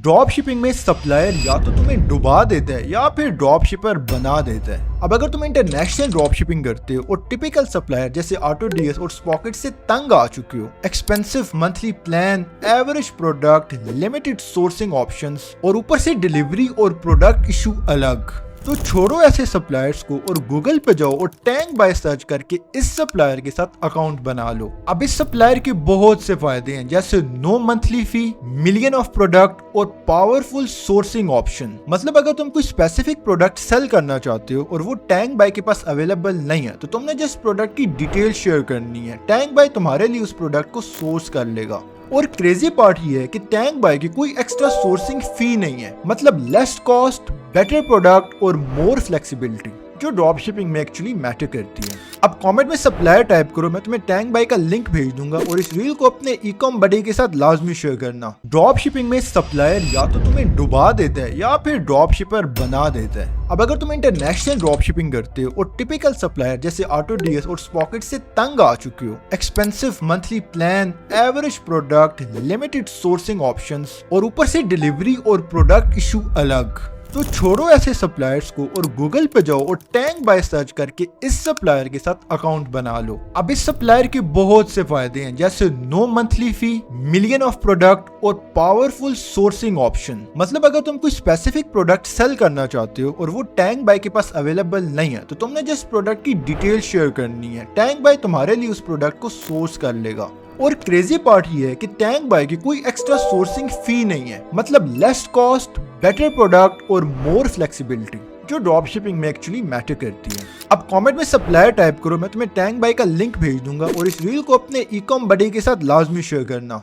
Drop shipping में supplier या तो तुम्हें डुबा देता है या फिर ड्रॉप शिपर बना देता है। अब अगर तुम इंटरनेशनल ड्रॉप शिपिंग करते हो और टिपिकल सप्लायर जैसे ऑटोडीएस और स्पॉकेट से तंग आ चुके हो, expensive monthly plan, average product, limited sourcing options और ऊपर से डिलीवरी और प्रोडक्ट इशू अलग, तो छोड़ो ऐसे सप्लायर्स को और गूगल पे जाओ और टैंक बाय सर्च करके इस सप्लायर के साथ अकाउंट बना लो। अब इस सप्लायर के बहुत से फायदे हैं, जैसे no monthly fee, million of product और पावरफुल सोर्सिंग ऑप्शन। मतलब अगर तुम कोई स्पेसिफिक प्रोडक्ट सेल करना चाहते हो और वो टैंक बाय के पास अवेलेबल नहीं है, तो तुमने जिस प्रोडक्ट की डिटेल शेयर करनी है, टैंक बाय तुम्हारे लिए उस प्रोडक्ट को सोर्स कर लेगा। और क्रेजी पार्ट ये है कि टैंक बाय की कोई एक्स्ट्रा सोर्सिंग फी नहीं है, मतलब लेस कॉस्ट, बेटर प्रोडक्ट और मोर फ्लेक्सिबिलिटी, जो ड्रॉप शिपिंग में एक्चुअली मैटर करती है। अब कमेंट में सप्लायर टाइप करो, मैं तुम्हें टैंक बाय का लिंक भेज दूंगा और इस रील को अपने ई-कॉम बडी के साथ लाजमी शेयर करना। ड्रॉप शिपिंग में सप्लायर या तो तुम्हें डुबा देता है या फिर ड्रॉप शिपर बना देता है। अब अगर तुम इंटरनेशनल ड्रॉप शिपिंग करते हो और टिपिकल सप्लायर जैसे ऑटोडीएस और स्पॉकेट से तंग आ चुके हो, expensive monthly plan, average product, limited sourcing options और ऊपर से डिलीवरी और प्रोडक्ट इशू अलग, तो छोड़ो ऐसे सप्लायर्स को और गूगल पे जाओ और टैंक बाय सर्च करके इस सप्लायर के साथ अकाउंट बना लो। अब इस सप्लायर के बहुत से फायदे हैं, जैसे no monthly fee, million of product और पावरफुल सोर्सिंग ऑप्शन। मतलब अगर तुम कोई स्पेसिफिक प्रोडक्ट सेल करना चाहते हो और वो टैंक बाय के पास अवेलेबल नहीं है, तो तुमने जिस प्रोडक्ट की डिटेल शेयर करनी है, टैंक बाय तुम्हारे लिए उस प्रोडक्ट को सोर्स कर लेगा। और क्रेजी पार्ट ये है कि टैंक बाय की कोई एक्स्ट्रा सोर्सिंग फी नहीं है, मतलब लेस कॉस्ट, बेटर प्रोडक्ट और मोर फ्लेक्सिबिलिटी, जो ड्रॉप शिपिंग में एक्चुअली मैटर करती है। अब कमेंट में सप्लायर टाइप करो, मैं तुम्हें टैंक बाय का लिंक भेज दूंगा और इस रील को अपने ई-कॉम बडी के साथ लाजमी शेयर करना।